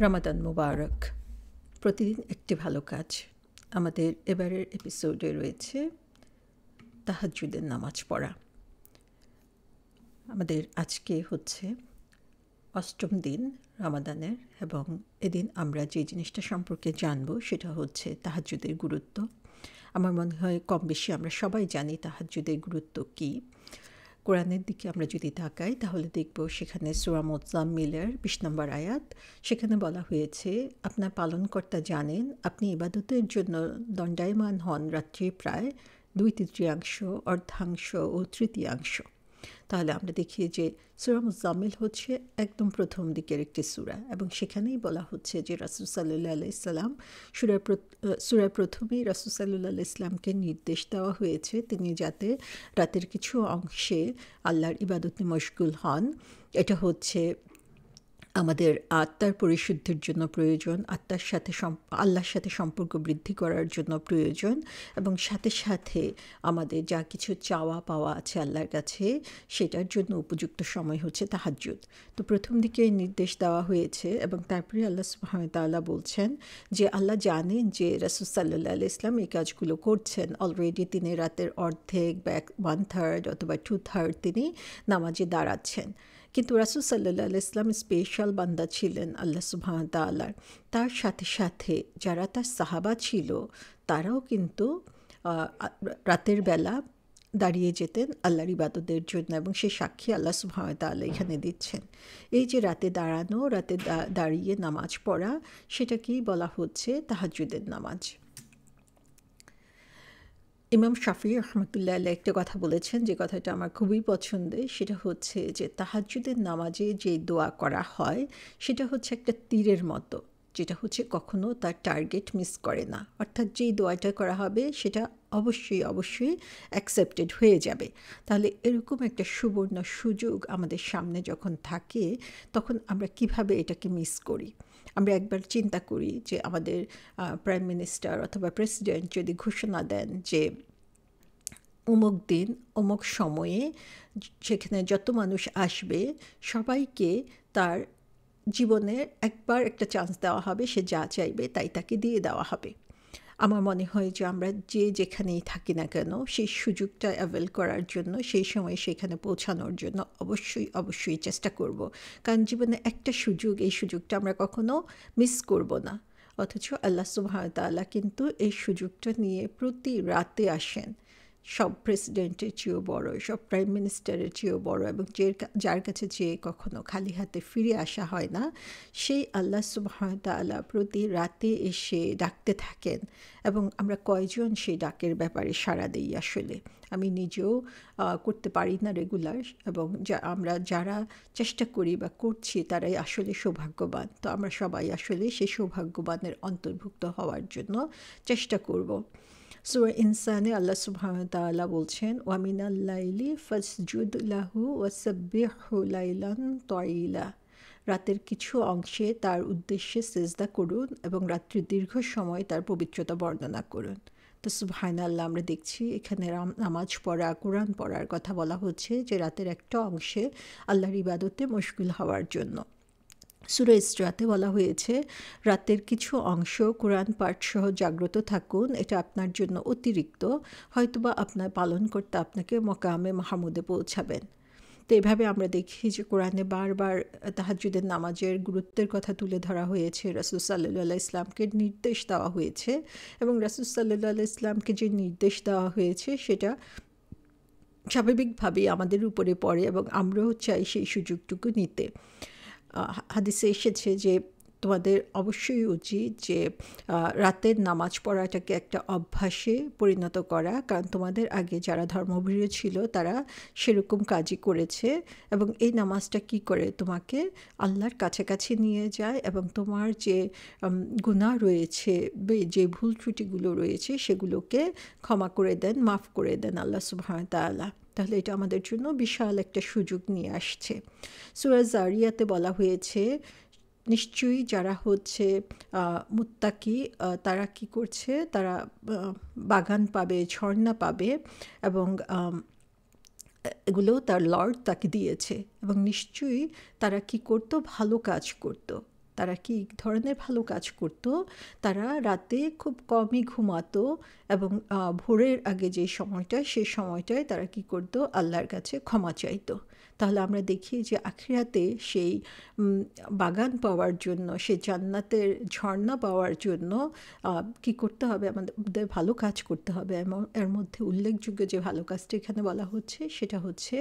রামাদান মুবারক। প্রতিদিন একটি ভালো কাজ। আমাদের এবারের এপিসোডে রয়েছে তাহাজ্জুদের নামাজ পড়া। আমাদের আজকে হচ্ছে ৮ম দিন রামাদানের, এবং এদিন আমরা যে জিনিসটা সম্পর্কে জানব সেটা হচ্ছে তাহাজ্জুদের গুরুত্ব। আমার মনে হয় কম বেশি আমরা সবাই জানি তাহাজ্জুদের গুরুত্ব কী। কোরআনের দিকে আমরা যদি তাকাই তাহলে দেখব সেখানে সূরা মুজাম্মিলের ২০ নম্বর আয়াত, সেখানে বলা হয়েছে, আপনার পালনকর্তা জানেন আপনি ইবাদতের জন্য দণ্ডায়মান হন রাত্রির প্রায় ২/৩, অর্ধাংশ ও তৃতীয়াংশ। তাহলে আমরা দেখি যে সূরা মুজাম্মিল হচ্ছে একদম প্রথম দিকের একটি সূরা, এবং সেখানেই বলা হচ্ছে যে রাসূল সাল্লাল্লাহু আলাইহি সাল্লাম সূরার প্রথমেই রাসূল সাল্লাল্লাহু আলাইহি সাল্লামকে নির্দেশ দেওয়া হয়েছে তিনি যাতে রাতের কিছু অংশে আল্লাহর ইবাদতে মশগুল হন। এটা হচ্ছে আমাদের আত্মার পরিশুদ্ধির জন্য প্রয়োজন, আত্মার সাথে আল্লাহর সাথে সম্পর্ক বৃদ্ধি করার জন্য প্রয়োজন, এবং সাথে সাথে আমাদের যা কিছু চাওয়া পাওয়া আছে আল্লাহর কাছে সেটার জন্য উপযুক্ত সময় হচ্ছে তাহাজ্জুদ। তো প্রথম দিকে নির্দেশ দেওয়া হয়েছে, এবং তারপরে আল্লাহ সুবহানাহু ওয়া তাআলা বলছেন যে আল্লাহ জানেন যে রাসূল সাল্লাল্লাহু আলাইহি ওয়াসাল্লাম এই কাজগুলো করছেন অলরেডি। তিনি রাতের অর্ধেক বা 1/3 অথবা 2/3 তিনি নামাজে দাঁড়াচ্ছেন। কিন্তু রাসূল সাল্লাল্লাহু আলাইহি ওয়াসাল্লাম স্পেশাল বান্দা ছিলেন আল্লাহ সুবহানাহু ওয়া তাআলার। তার সাথে সাথে যারা তার সাহাবা ছিল তারাও কিন্তু রাতের বেলা দাঁড়িয়ে যেতেন আল্লাহর ইবাদতের জন্য, এবং সেই সাক্ষী আল্লাহ সুবহানাহু ওয়া তাআলা এখানে দিচ্ছেন। এই যে রাতে দাঁড়ানো, রাতে দাঁড়িয়ে নামাজ পড়া, সেটাকেই বলা হচ্ছে তাহাজ্জুদের নামাজ। ইমাম শাফি রহমতুল্লাহ আলাইহি একটা কথা বলেছেন, যে কথাটা আমার খুবই পছন্দের। সেটা হচ্ছে যে তাহাজ্জুদের নামাজে যে দোয়া করা হয় সেটা হচ্ছে একটা তীরের মতো, যেটা হচ্ছে কখনো তার টার্গেট মিস করে না। অর্থাৎ যেই দোয়াটা করা হবে সেটা অবশ্যই অ্যাকসেপ্টেড হয়ে যাবে। তাহলে এরকম একটা সুবর্ণ সুযোগ আমাদের সামনে যখন থাকে, তখন আমরা কিভাবে এটাকে মিস করি। আমরা একবার চিন্তা করি যে আমাদের প্রাইম মিনিস্টার অথবা প্রেসিডেন্ট যদি ঘোষণা দেন যে অমুক দিন অমুক সময়ে সেখানে যত মানুষ আসবে সবাইকে তার জীবনে একবার একটা চান্স দেওয়া হবে, সে যা চাইবে তাই তাকে দিয়ে দেওয়া হবে। আমার মনে হয় যে আমরা যে যেখানেই থাকি না কেন সেই সুযোগটা অ্যাভেল করার জন্য, সেই সময় সেখানে পৌঁছানোর জন্য অবশ্যই চেষ্টা করব। কারণ জীবনে একটা সুযোগ, এই সুযোগটা আমরা কখনো মিস করব না। অথচ আল্লাহ সুবহানাহু ওয়া তাআলা কিন্তু এই সুযোগটা নিয়ে প্রতি রাতে আসেন, সব প্রেসিডেন্টের চেয়েও বড়, সব প্রাইম মিনিস্টারের চেয়েও বড়, এবং যার কাছে চেয়ে কখনো খালি হাতে ফিরে আসা হয় না, সেই আল্লাহ সুবহানাহু ওয়া তাআলা প্রতি রাতে এসে ডাকতে থাকেন। এবং আমরা কয়জন সেই ডাকের ব্যাপারে সাড়া দিই আসলে। আমি নিজেও করতে পারি না রেগুলার, এবং আমরা যারা চেষ্টা করি বা করছি তারাই আসলে সৌভাগ্যবান। তো আমরা সবাই আসলে সেই সৌভাগ্যবানের অন্তর্ভুক্ত হওয়ার জন্য চেষ্টা করব। সূরা ইনসানে আল্লাহ সুবহানাহু ওয়া তাআলা বলছেন, ওয়া মিনাল লাইলি ফাসজুদ লাহু ওয়াসাব্বিহু লাইলান তাওয়িলা। রাতের কিছু অংশে তার উদ্দেশ্যে সিজদা করুন এবং রাত্রির দীর্ঘ সময় তার পবিত্রতা বর্ণনা করুন। তো সুবহানাল্লাহ, আমরা দেখছি এখানে নামাজ পড়া, কোরআন পড়ার কথা বলা হচ্ছে, যে রাতের একটা অংশে আল্লাহর ইবাদতে মশগুল হওয়ার জন্য। সূরা ইসরাতে বলা হয়েছে, রাতের কিছু অংশ কোরআন পাঠসহ জাগ্রত থাকুন, এটা আপনার জন্য অতিরিক্ত, হয়তোবা আপনার পালনকর্তা আপনাকে মকামে মাহমুদে পৌঁছাবেন। তো এভাবে আমরা দেখি যে কোরআনে বারবার তাহাজ্জুদের নামাজের গুরুত্বের কথা তুলে ধরা হয়েছে, রাসূল সাল্লাল্লাহু আলাইহি ইসলামকে নির্দেশ দেওয়া হয়েছে, এবং রাসূল সাল্লাল্লাহু আলাইহি ইসলামকে যে নির্দেশ দেওয়া হয়েছে সেটা স্বাভাবিকভাবেই আমাদের উপরে পড়ে, এবং আমরাও চাই সেই সুযোগটুকু নিতে। হাদিসে এসেছে যে তোমাদের অবশ্যই উচিত যে রাতের নামাজ পড়াটাকে একটা অভ্যাসে পরিণত করা, কারণ তোমাদের আগে যারা ধর্মভীরু ছিল তারা সেরকম কাজই করেছে, এবং এই নামাজটা কি করে তোমাকে আল্লাহর কাছাকাছি নিয়ে যায়, এবং তোমার যে গুনাহ রয়েছে, যে ভুল ত্রুটিগুলো রয়েছে সেগুলোকে ক্ষমা করে দেন, মাফ করে দেন আল্লাহ সুবহানাহু ওয়া তাআলা। তাহলে এটা আমাদের জন্য বিশাল একটা সুযোগ নিয়ে আসছে। সূরা জারিয়াতে বলা হয়েছে, নিশ্চয়ই যারা হচ্ছে মুত্তাকি, তারা কি করছে, তারা বাগান পাবে, ঝর্ণা পাবে, এবং এগুলো তার লর্ড তাকে দিয়েছে, এবং নিশ্চয়ই তারা কি করত, ভালো কাজ করত। তারা কি ধরনের ভালো কাজ করত? তারা রাতে খুব কমই ঘুমাতো এবং ভোরের আগে যে সময়টা, সেই সময়টায় তারা কি করতো? আল্লাহর কাছে ক্ষমা চাইতো। তাহলে আমরা দেখি যে আখিরাতে সেই বাগান পাওয়ার জন্য, সেই জান্নাতের ঝর্ণা পাওয়ার জন্য কি করতে হবে? আমাদের ভালো কাজ করতে হবে। এর মধ্যে উল্লেখযোগ্য যে ভালো কাজটা এখানে বলা হচ্ছে, সেটা হচ্ছে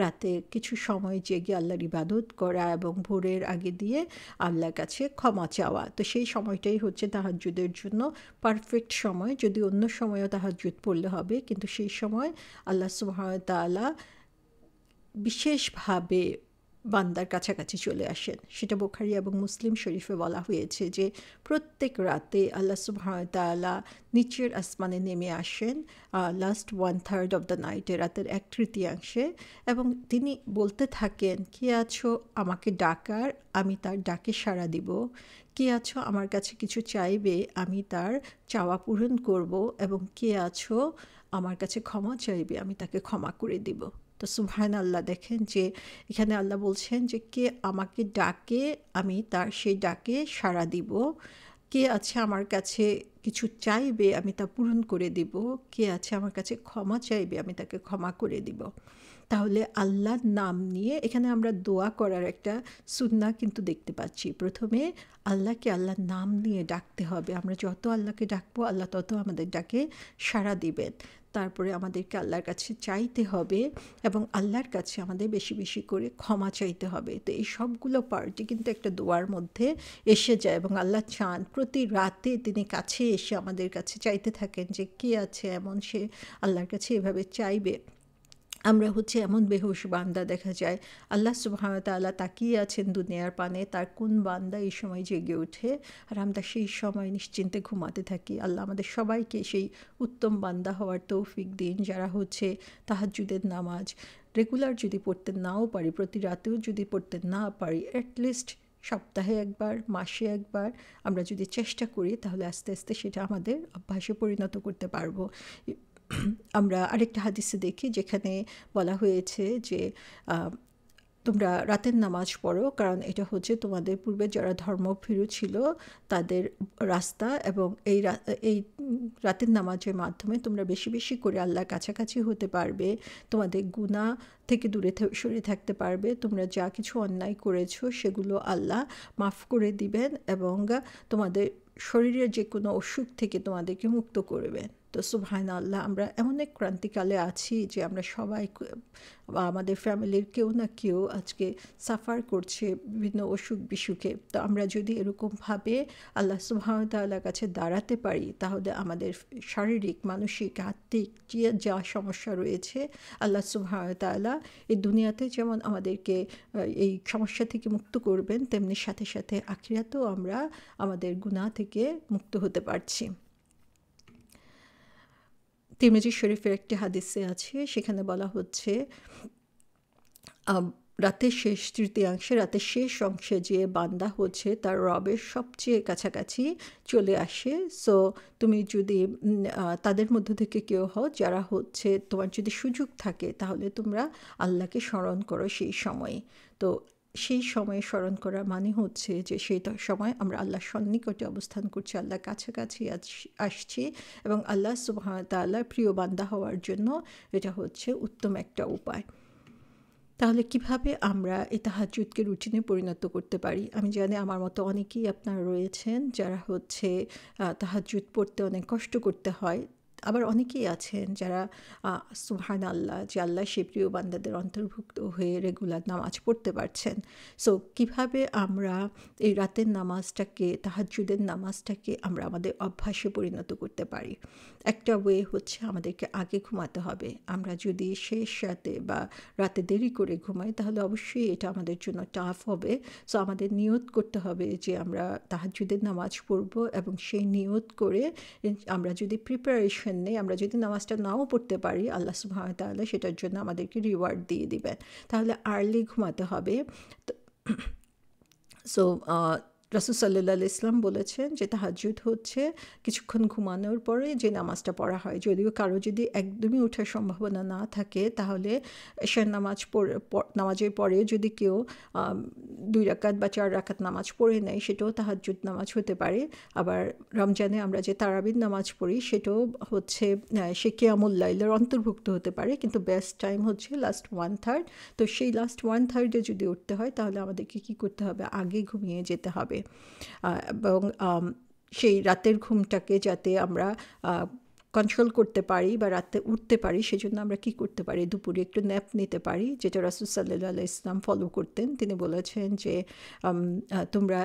রাতে কিছু সময় জেগে আল্লাহর ইবাদত করা এবং ভোরের আগে দিয়ে আল্লাহর কাছে ক্ষমা চাওয়া। তো সেই সময়টাই হচ্ছে তাহাজ্জুদের জন্য পারফেক্ট সময়। যদি অন্য সময়ও তাহাজ্জুদ পড়লে হবে, কিন্তু সেই সময় আল্লাহ সুবহানাহু ওয়া তাআলা বিশেষভাবে বান্দার কাছাকাছি চলে আসেন। সেটা বুখারী এবং মুসলিম শরীফে বলা হয়েছে যে প্রত্যেক রাতে আল্লাহ সুবহানাহু ওয়া তাআলা নিচের আসমানে নেমে আসেন লাস্ট 1/3 অফ দ্য নাইটে, রাতের 1/3 এবং তিনি বলতে থাকেন, কে আছো আমাকে ডাকার, আমি তার ডাকে সাড়া দিব। কে আছো আমার কাছে কিছু চাইবে, আমি তার চাওয়া পূরণ করব। এবং কে আছো আমার কাছে ক্ষমা চাইবে, আমি তাকে ক্ষমা করে দিব। তো সুবহানাল্লাহ, দেখেন যে এখানে আল্লাহ বলছেন যে কে আমাকে ডাকে, আমি তার সেই ডাকে সাড়া দিব। কে আছে আমার কাছে কিছু চাইবে, আমি তা পূরণ করে দিব। কে আছে আমার কাছে ক্ষমা চাইবে, আমি তাকে ক্ষমা করে দিব। তাহলে আল্লাহর নাম নিয়ে এখানে আমরা দোয়া করার একটা সুন্নাহ কিন্তু দেখতে পাচ্ছি। প্রথমে আল্লাহকে আল্লাহর নাম নিয়ে ডাকতে হবে। আমরা যত আল্লাহকে ডাকবো, আল্লাহ তত আমাদের ডাকে সাড়া দিবেন। তারপরে আমাদেরকে আল্লাহর কাছে চাইতে হবে এবং আল্লাহর কাছে আমাদের বেশি বেশি করে ক্ষমা চাইতে হবে। তো এই সবগুলো পার্টি কিন্তু একটা দোয়ার মধ্যে এসে যায় এবং আল্লাহ চান প্রতি রাতে তিনি কাছে এসে আমাদের কাছে চাইতে থাকেন যে কে আছে এমন সে আল্লাহর কাছে এভাবে চাইবে। আমরা হচ্ছে এমন বেহুশ বান্দা, দেখা যায় আল্লাহ সুবহানাহু ওয়া তাআলা তাকিয়ে আছেন দুনিয়ার পানে, তার কোন বান্দা এই সময় জেগে ওঠে, আর আমরা সেই সময় নিশ্চিন্তে ঘুমাতে থাকি। আল্লাহ আমাদের সবাইকে সেই উত্তম বান্দা হওয়ার তৌফিক দিন, যারা হচ্ছে তাহাজ্জুদের নামাজ রেগুলার যদি পড়তে নাও পারি, প্রতি রাতেও যদি পড়তে না পারি, অ্যাটলিস্ট সপ্তাহে একবার, মাসে একবার আমরা যদি চেষ্টা করি, তাহলে আস্তে আস্তে সেটা আমাদের অভ্যাসে পরিণত করতে পারবো। আমরা আরেকটা হাদিসে দেখি যেখানে বলা হয়েছে যে তোমরা রাতের নামাজ পড়ো, কারণ এটা হচ্ছে তোমাদের পূর্বে যারা ধর্মভীরু ছিল তাদের রাস্তা, এবং এই রাতের নামাজের মাধ্যমে তোমরা বেশি বেশি করে আল্লাহর কাছাকাছি হতে পারবে, তোমাদের গুনাহ থেকে দূরে সরে থাকতে পারবে, তোমরা যা কিছু অন্যায় করেছো সেগুলো আল্লাহ মাফ করে দিবেন এবং তোমাদের শরীরের যে কোনো অসুখ থেকে তোমাদেরকে মুক্ত করবেন। তো সুবহানাল্লাহ, আমরা এমন এক ক্রান্তিকালে আছি যে আমরা সবাই বা আমাদের ফ্যামিলির কেউ না কেউ আজকে সাফার করছে বিভিন্ন অসুখ বিসুখে। তো আমরা যদি এরকমভাবে আল্লাহ সুবহানাহু ওয়া তাআলার কাছে দাঁড়াতে পারি, তাহলে আমাদের শারীরিক, মানসিক, আত্মিক যা সমস্যা রয়েছে, আল্লাহ সুবহানাহু ওয়া তাআলা এই দুনিয়াতে যেমন আমাদেরকে এই সমস্যা থেকে মুক্ত করবেন, তেমনি সাথে সাথে আখিরাতেও আমরা আমাদের গুনাহ থেকে মুক্ত হতে পারছি। তিরমিজি শরীফের একটি হাদিসে আছে, সেখানে বলা হচ্ছে রাতের শেষ তৃতীয়াংশে, রাতের শেষ অংশে যে বান্দা হচ্ছে তার রবের সবচেয়ে কাছাকাছি চলে আসে। সো তুমি যদি তাদের মধ্য থেকে কেউ হও, যারা হচ্ছে তোমার যদি সুযোগ থাকে, তাহলে তোমরা আল্লাহকে স্মরণ করো সেই সময়ে। তো সেই সময়ে স্মরণ করার মানে হচ্ছে যে সেই সময় আমরা আল্লাহর সন্নিকটে অবস্থান করছি, আল্লাহর কাছাকাছি আসছি এবং আল্লাহ সুবহানাহু ওয়া তাআলার প্রিয় বান্দা হওয়ার জন্য এটা হচ্ছে উত্তম একটা উপায়। তাহলে কিভাবে আমরা এই তাহাজ্জুদকে রুটিনে পরিণত করতে পারি? আমি জানি আমার মতো অনেকেই আপনারা রয়েছেন যারা হচ্ছে তাহাজ্জুদ পড়তে অনেক কষ্ট করতে হয়। আবার অনেকেই আছেন যারা সুবহানাল্লাহ, যে আল্লাহ সেই প্রিয় বান্দাদের অন্তর্ভুক্ত হয়ে রেগুলার নামাজ পড়তে পারছেন। সো কিভাবে আমরা এই রাতের নামাজটাকে, তাহাজ্জুদের নামাজটাকে আমরা আমাদের অভ্যাসে পরিণত করতে পারি? একটা ওয়ে হচ্ছে আমাদেরকে আগে ঘুমাতে হবে। আমরা যদি শেষ রাতে বা রাতে দেরি করে ঘুমাই, তাহলে অবশ্যই এটা আমাদের জন্য টাফ হবে। সো আমাদের নিয়ত করতে হবে যে আমরা তাহাজ্জুদের নামাজ পড়ব, এবং সেই নিয়ত করে আমরা যদি প্রিপারেশন নেই, আমরা যদি নামাজটা নাও পড়তে পারি, আল্লাহ সুবহানাহু ওয়া তাআলা সেটার জন্য আমাদেরকে রিওয়ার্ড দিয়ে দিবেন। তাহলে আর্লি ঘুমাতে হবে। সো রাসূল সাল্লাল্লাহু আলাইহি ওয়াসাল্লাম বলেছেন যে তাহাজ্জুদ হচ্ছে কিছুক্ষণ ঘুমানোর পরে যে নামাজটা পড়া হয়। যদিও কারো যদি একদমই ওঠার সম্ভাবনা না থাকে, তাহলে এশার নামাজের পরে যদি কেউ 2 রাকাত বা 4 রাকাত নামাজ পড়ে নেয় সেটাও তাহাজ্জুদ নামাজ হতে পারে। আবার রমজানে আমরা যে তারাবির নামাজ পড়ি সেটাও হচ্ছে সে কিয়ামুল লাইলের অন্তর্ভুক্ত হতে পারে, কিন্তু বেস্ট টাইম হচ্ছে লাস্ট 1/3। তো সেই লাস্ট 1/3 যদি উঠতে হয় তাহলে আমাদেরকে কী করতে হবে, আগে ঘুমিয়ে যেতে হবে। এবং সেই রাতের ঘুমটাকে যাতে আমরা কন্ট্রোল করতে পারি বা রাতে উঠতে পারি, সেজন্য আমরা কি করতে পারি, দুপুরে একটু ন্যাপ নিতে পারি, যেটা রাসূল সাল্লাল্লাহু আলাইহি ওয়াসাল্লাম ফলো করতেন। তিনি বলেছেন যে তোমরা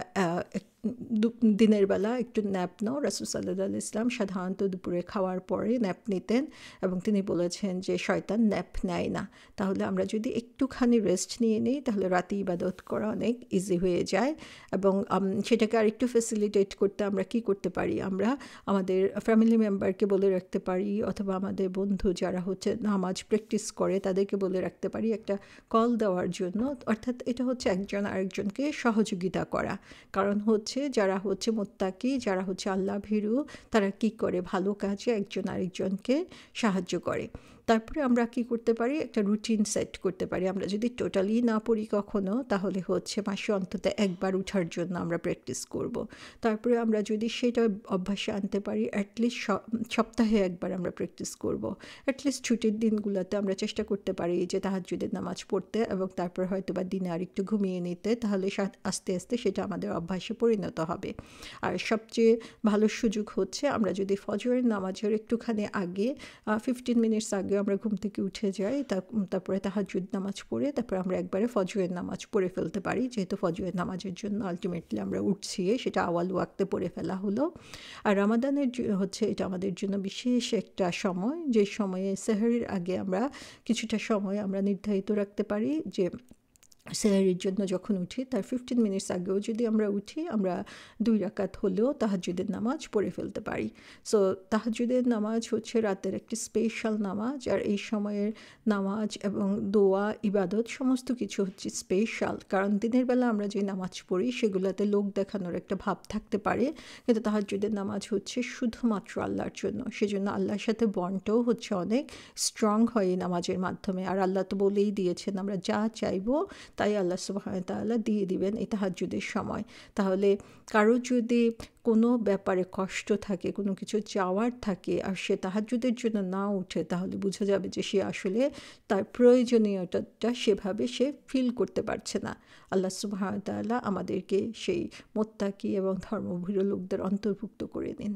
দিনের বেলা একটু ন্যাপ নাও। রাসূল সাল্লাল্লাহু আলাইহি ওয়াসাল্লাম সাধারণত দুপুরে খাওয়ার পরে ন্যাপ নিতেন এবং তিনি বলেছেন যে শয়তান ন্যাপ নেয় না। তাহলে আমরা যদি একটুখানি রেস্ট নিয়ে নিই তাহলে রাতে ইবাদত করা অনেক ইজি হয়ে যায়। এবং সেটাকে আরেকটু ফ্যাসিলিটেট করতে আমরা কি করতে পারি, আমরা আমাদের ফ্যামিলি মেম্বারকে বলে রাখতে পারি অথবা আমাদের বন্ধু যারা হচ্ছে নামাজ প্র্যাকটিস করে তাদেরকে বলে রাখতে পারি একটা কল দেওয়ার জন্য। অর্থাৎ এটা হচ্ছে একজন আরেকজনকে সহযোগিতা করা। কারণ হচ্ছে যারা হচ্ছে মুত্তাকি, যারা হচ্ছে আল্লাহ ভীরু, তারা কি করে ভালো কাজে একজন আরেকজনকে সাহায্য করে। তারপরে আমরা কি করতে পারি, একটা রুটিন সেট করতে পারি। আমরা যদি টোটালি না পড়ি কখনো, তাহলে হচ্ছে মাসে অন্তত একবার উঠার জন্য আমরা প্র্যাকটিস করব। তারপরে আমরা যদি সেটা অভ্যাসে আনতে পারি, অ্যাটলিস্ট সপ্তাহে একবার আমরা প্র্যাকটিস করব। অ্যাটলিস্ট ছুটির দিনগুলোতে আমরা চেষ্টা করতে পারি যে তাহাজ্জুদের নামাজ পড়তে এবং তারপর হয়তো বা দিনে আরেকটু ঘুমিয়ে নিতে। তাহলে আস্তে আস্তে সেটা আমাদের অভ্যাসে পরিণত হবে। আর সবচেয়ে ভালো সুযোগ হচ্ছে আমরা যদি ফজরের নামাজের একটুখানি আগে 15 মিনিটস আগে আমরা ঘুম থেকে উঠে যাই, তারপরে তাহাজ্জুদ নামাজ পড়ে তারপরে আমরা একবারে ফজরের নামাজ পড়ে ফেলতে পারি। যেহেতু ফজরের নামাজের জন্য আলটিমেটলি আমরা উঠছি, সেটা আওয়াল ওয়াক্তে পড়ে ফেলা হলো। আর রমাদানের হচ্ছে এটা আমাদের জন্য বিশেষ একটা সময়, যে সময়ে সেহরির আগে আমরা কিছুটা সময় আমরা নির্ধারিত রাখতে পারি যে সেহরির জন্য যখন উঠি তার 15 মিনিটস আগেও যদি আমরা উঠি, আমরা 2 রাকাত হলেও তাহাজ্জুদের নামাজ পড়ে ফেলতে পারি। সো তাহাজ্জুদের নামাজ হচ্ছে রাতের একটি স্পেশাল নামাজ, আর এই সময়ের নামাজ এবং দোয়া ইবাদত সমস্ত কিছু হচ্ছে স্পেশাল। কারণ দিনের বেলা আমরা যে নামাজ পড়ি সেগুলোতে লোক দেখানোর একটা ভাব থাকতে পারে, কিন্তু তাহাজ্জুদের নামাজ হচ্ছে শুধুমাত্র আল্লাহর জন্য। সেজন্য আল্লাহর সাথে বন্ডটাও হচ্ছে অনেক স্ট্রং হয় এই নামাজের মাধ্যমে। আর আল্লাহ তো বলেই দিয়েছেন আমরা যা চাইবো তাই আল্লাহ সুবহানাহু ওয়া তাআলা দিয়ে দিবেন এই তাহাজ্জুদের সময়। তাহলে কারো যদি কোনো ব্যাপারে কষ্ট থাকে, কোনো কিছু চাওয়ার থাকে, আর সে তাহাজ্জুদের জন্য না উঠে, তাহলে বোঝা যাবে যে সে আসলে তার প্রয়োজনীয়তাটা সেভাবে সে ফিল করতে পারছে না। আল্লাহ সুবহানাহু ওয়া তাআলা আমাদেরকে সেই মুত্তাকি এবং ধর্মভীরু লোকদের অন্তর্ভুক্ত করে নিন।